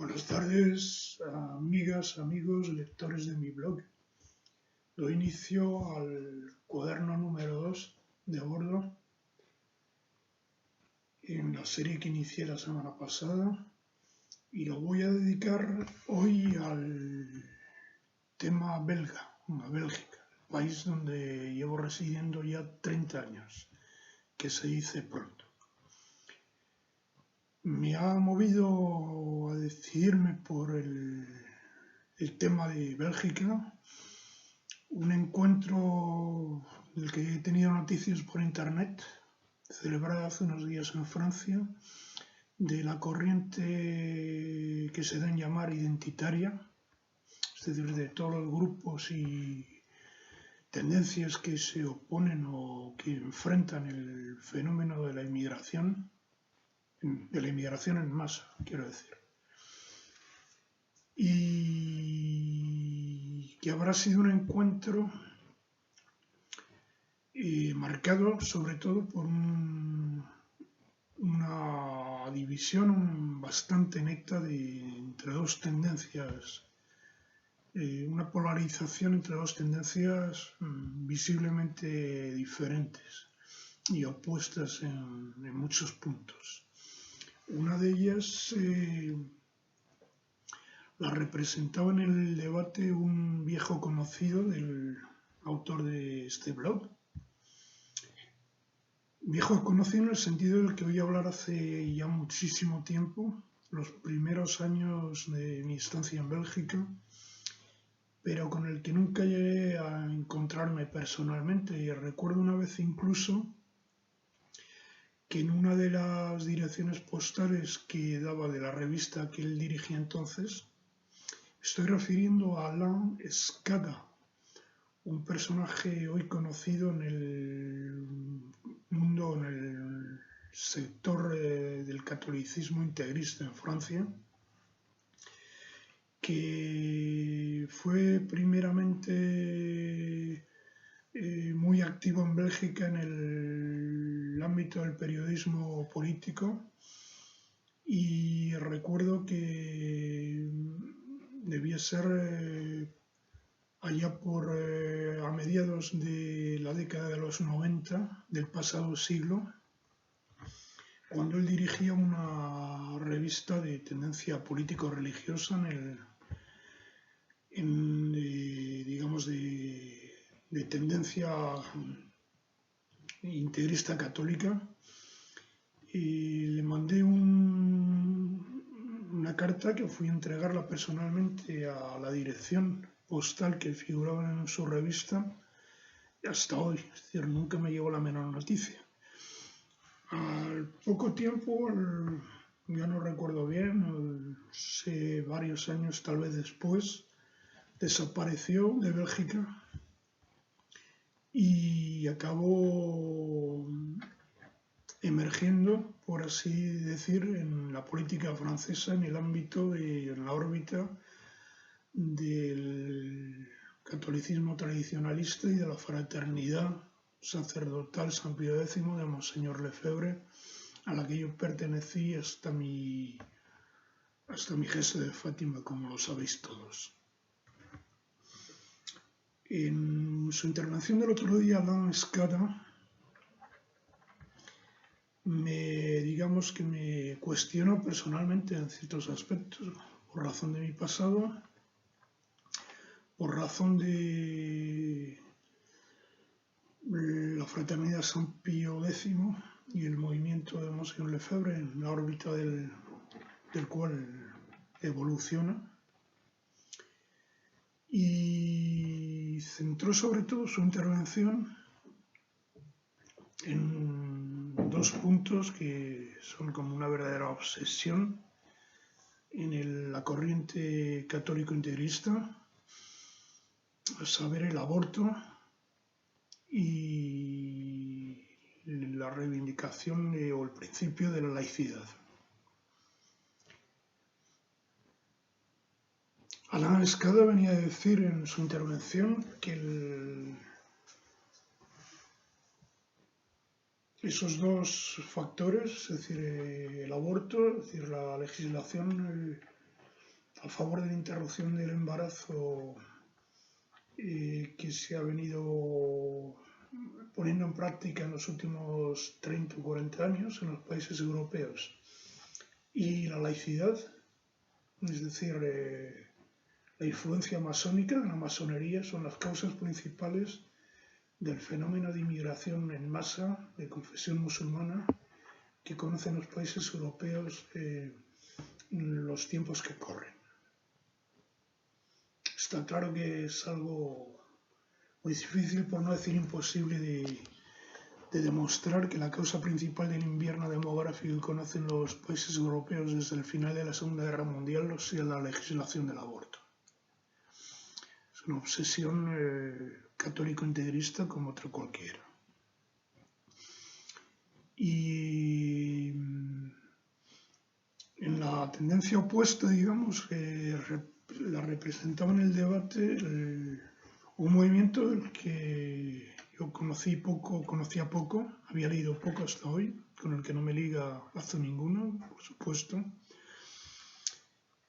Buenas tardes, amigas, amigos, lectores de mi blog. Doy inicio al cuaderno número 2 de a bordo en la serie que inicié la semana pasada y lo voy a dedicar hoy al tema belga, a Bélgica, el país donde llevo residiendo ya 30 años, que se dice pronto. Me ha movido a decidirme por el tema de Bélgica, un encuentro del que he tenido noticias por internet, celebrado hace unos días en Francia, de la corriente que se da en llamar identitaria, es decir, de todos los grupos y tendencias que se oponen o que enfrentan el fenómeno de la inmigración en masa, quiero decir. Y que habrá sido un encuentro marcado sobre todo por una división bastante neta entre dos tendencias, una polarización entre dos tendencias visiblemente diferentes y opuestas en muchos puntos. Una de ellas la representaba en el debate un viejo conocido del autor de este blog. Viejo conocido en el sentido del que voy a hablar hace ya muchísimo tiempo, los primeros años de mi estancia en Bélgica, pero con el que nunca llegué a encontrarme personalmente. Y recuerdo una vez incluso que en una de las direcciones postales que daba de la revista que él dirigía entonces, estoy refiriendo a Alain Escada, un personaje hoy conocido en el mundo, en el sector del catolicismo integrista en Francia, que fue primeramente muy activo en Bélgica en el ámbito del periodismo político, y recuerdo que debía ser allá por a mediados de la década de los 90 del pasado siglo, cuando él dirigía una revista de tendencia político-religiosa digamos de tendencia integrista católica, y le mandé una carta que fui a entregarla personalmente a la dirección postal que figuraba en su revista hasta hoy, es decir, nunca me llegó la menor noticia. Al poco tiempo, ya no recuerdo bien, sé, varios años tal vez después, desapareció de Bélgica y acabó emergiendo, por así decir, en la política francesa, en el ámbito, en la órbita del catolicismo tradicionalista y de la fraternidad sacerdotal San Pío X de Monseñor Lefebvre, a la que yo pertenecí hasta mi gesto de Fátima, como lo sabéis todos. En su intervención del otro día, Alain Escada digamos que me cuestionó personalmente en ciertos aspectos, por razón de mi pasado, por razón de la fraternidad San Pío X y el movimiento de Monseñor Lefebvre, en la órbita del cual evoluciona, y centró sobre todo su intervención en dos puntos que son como una verdadera obsesión en la corriente católico-integrista, a saber, el aborto y la reivindicación o el principio de la laicidad. Alain Escada venía a decir en su intervención que esos dos factores, es decir, el aborto, es decir, la legislación a favor de la interrupción del embarazo que se ha venido poniendo en práctica en los últimos 30 o 40 años en los países europeos, y la laicidad, es decir, la influencia masónica, la masonería, son las causas principales del fenómeno de inmigración en masa de confesión musulmana que conocen los países europeos en los tiempos que corren. Está claro que es algo muy difícil, por no decir imposible, de demostrar que la causa principal del invierno demográfico que conocen los países europeos desde el final de la Segunda Guerra Mundial sea la legislación del aborto. Es una obsesión católico-integrista como otra cualquiera. Y en la tendencia opuesta, digamos, la representaba en el debate un movimiento del que yo conocía poco, había leído poco hasta hoy, con el que no me liga lazo ninguno, por supuesto,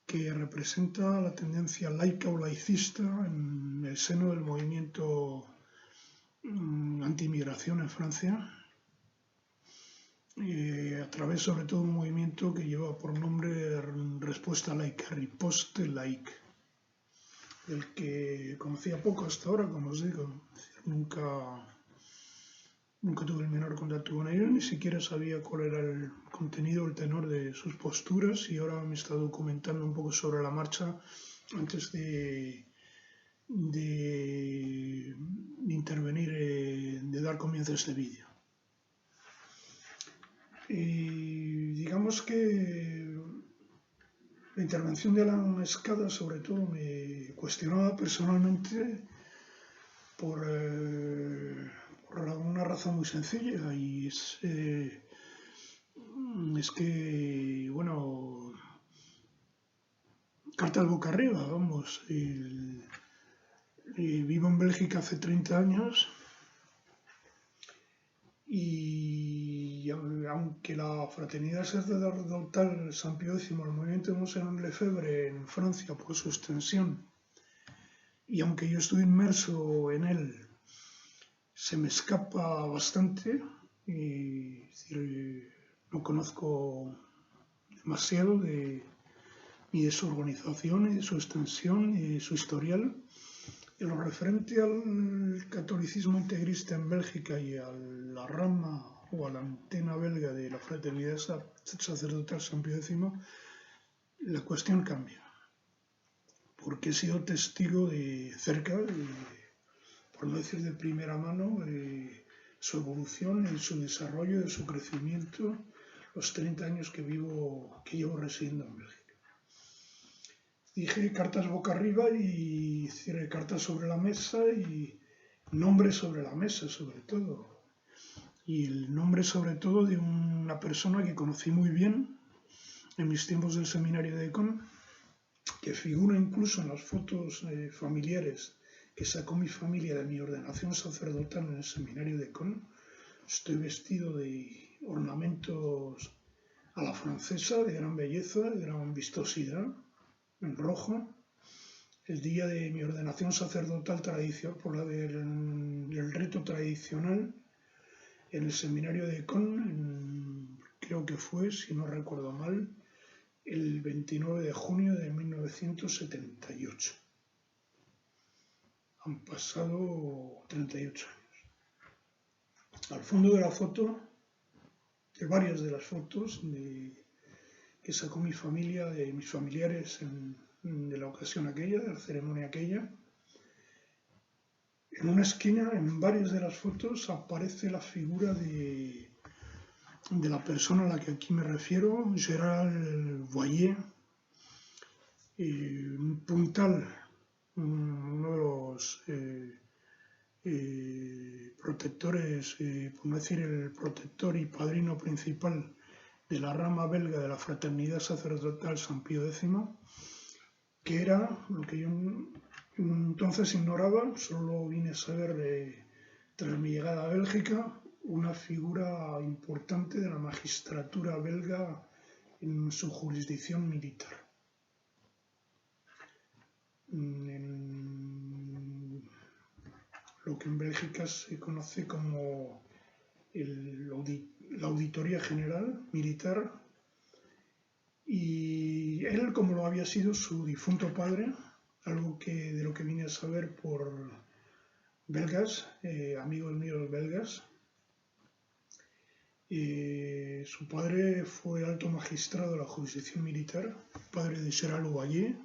que representa la tendencia laica o laicista en el seno del movimiento anti-inmigración en Francia, a través sobre todo de un movimiento que lleva por nombre Respuesta Laica, Riposte Laïque, del que conocía poco hasta ahora, como os digo. Nunca tuve el menor contacto con ellos, ni siquiera sabía cuál era el contenido, el tenor de sus posturas, y ahora me he estado documentando un poco sobre la marcha antes de intervenir, de dar comienzo a este vídeo. Digamos que la intervención de Alan Escada sobre todo me cuestionaba personalmente por una razón muy sencilla, y es que, bueno, cartas boca arriba, vamos. Vivo en Bélgica hace 30 años y aunque la fraternidad sacerdotal San Pío X, el movimiento de Monseigneur Lefebvre en Francia por su extensión, y aunque yo estoy inmerso en él, se me escapa bastante, no conozco demasiado ni de su organización, ni de su extensión, ni de su historial. En lo referente al catolicismo integrista en Bélgica y a la rama o a la antena belga de la fraternidad sacerdotal San Pío X, la cuestión cambia, porque he sido testigo de cerca, por no decir de primera mano, su evolución, su desarrollo, de su crecimiento, los 30 años que llevo residiendo en Bélgica. Dije cartas boca arriba y cartas sobre la mesa y nombres sobre la mesa, sobre todo. Y el nombre sobre todo de una persona que conocí muy bien en mis tiempos del seminario de Econ, que figura incluso en las fotos familiares que sacó mi familia de mi ordenación sacerdotal en el seminario de Econ. Estoy vestido de ornamentos a la francesa, de gran belleza, de gran vistosidad, en rojo, el día de mi ordenación sacerdotal tradicional, por la del rito tradicional, en el seminario de Econ, creo que fue, si no recuerdo mal, el 29 de junio de 1978. Han pasado 38 años. Al fondo de la foto, de varias de las fotos que sacó mi familia, de mis familiares de la ocasión aquella, de la ceremonia aquella, en una esquina, en varias de las fotos, aparece la figura de la persona a la que aquí me refiero, Gérald Boyer, un puntal, uno de los protectores, por no decir el protector y padrino principal de la rama belga de la fraternidad sacerdotal San Pío X, que era lo que yo entonces ignoraba, solo vine a saber tras mi llegada a Bélgica, una figura importante de la magistratura belga en su jurisdicción militar. en lo que en Bélgica se conoce como la Auditoría General Militar, y él, como lo había sido su difunto padre, algo de lo que vine a saber por belgas, amigos míos belgas, su padre fue alto magistrado de la jurisdicción militar, padre de Gerard Louvallier,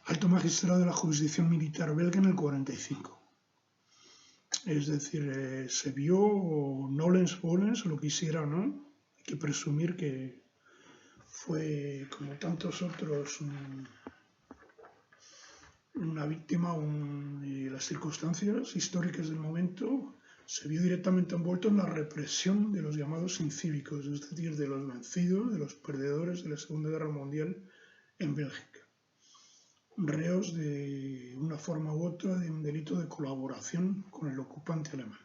alto magistrado de la jurisdicción militar belga en el 45. Es decir, se vio nolens volens, lo quisiera o no, hay que presumir que fue, como tantos otros, una víctima de las circunstancias históricas del momento. Se vio directamente envuelto en la represión de los llamados incívicos, es decir, de los vencidos, de los perdedores de la Segunda Guerra Mundial en Bélgica, reos de una forma u otra de un delito de colaboración con el ocupante alemán.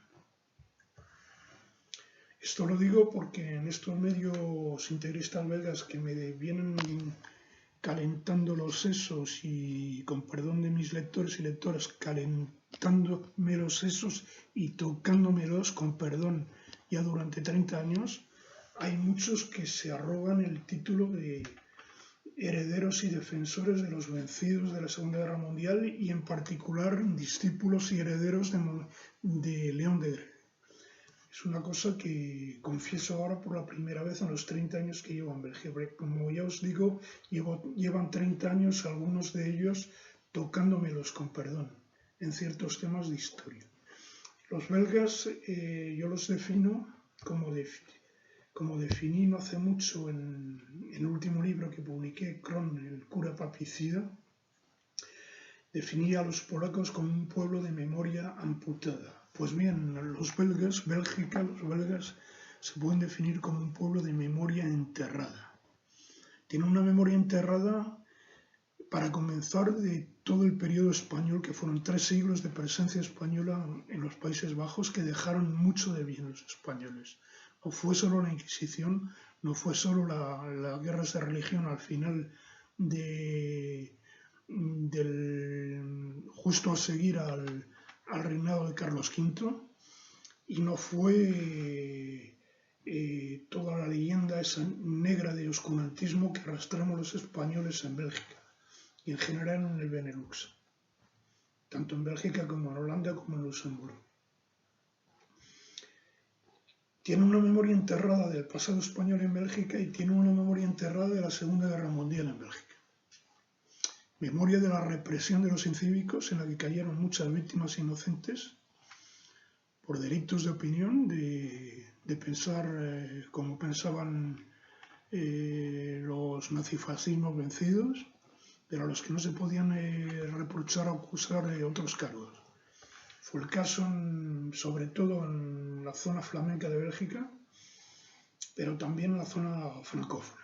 Esto lo digo porque en estos medios integristas belgas que me vienen calentando los sesos, y con perdón de mis lectores y lectoras, calentándome los sesos y tocándomelos con perdón ya durante 30 años, hay muchos que se arrogan el título de herederos y defensores de los vencidos de la Segunda Guerra Mundial, y en particular discípulos y herederos de León Degrelle. Es una cosa que confieso ahora por la primera vez en los 30 años que llevo en Bélgica. Como ya os digo, llevan 30 años algunos de ellos tocándomelos con perdón en ciertos temas de historia. Los belgas yo los defino como definí no hace mucho en el último libro que publiqué, Kron, el cura papicida. Definí a los polacos como un pueblo de memoria amputada. Pues bien, los belgas se pueden definir como un pueblo de memoria enterrada. Tienen una memoria enterrada, para comenzar, de todo el periodo español, que fueron 3 siglos de presencia española en los Países Bajos, que dejaron mucho de bien los españoles. No fue solo la Inquisición, no fue solo las guerras de religión al final justo a seguir al reinado de Carlos V, y no fue toda la leyenda esa negra de oscurantismo que arrastramos los españoles en Bélgica y en general en el Benelux, tanto en Bélgica como en Holanda como en Luxemburgo. Tiene una memoria enterrada del pasado español en Bélgica, y tiene una memoria enterrada de la Segunda Guerra Mundial en Bélgica. Memoria de la represión de los incívicos, en la que cayeron muchas víctimas inocentes por delitos de opinión, de pensar como pensaban los nazifascismos vencidos, pero a los que no se podían reprochar o acusar de otros cargos. Fue el caso sobre todo en la zona flamenca de Bélgica, pero también en la zona francófona.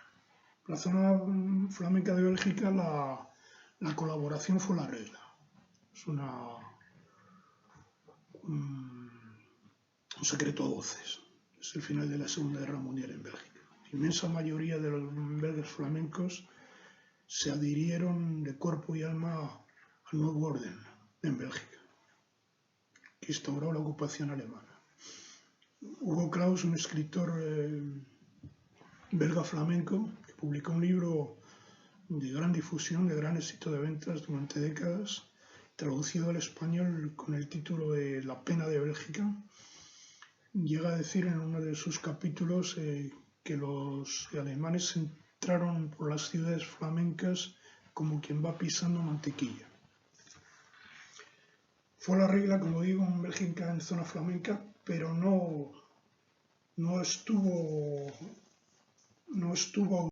En la zona flamenca de Bélgica la colaboración fue la regla. Es un secreto a voces. Es el final de la Segunda Guerra Mundial en Bélgica. La inmensa mayoría de los belgas flamencos se adhirieron de cuerpo y alma al nuevo orden en Bélgica, que instauró la ocupación alemana. Hugo Claus, un escritor belga flamenco, que publicó un libro de gran difusión, de gran éxito de ventas durante décadas, traducido al español con el título de La pena de Bélgica, llega a decir en uno de sus capítulos que los alemanes entraron por las ciudades flamencas como quien va pisando mantequilla. Fue la regla, como digo, en Bélgica, en zona flamenca, pero no estuvo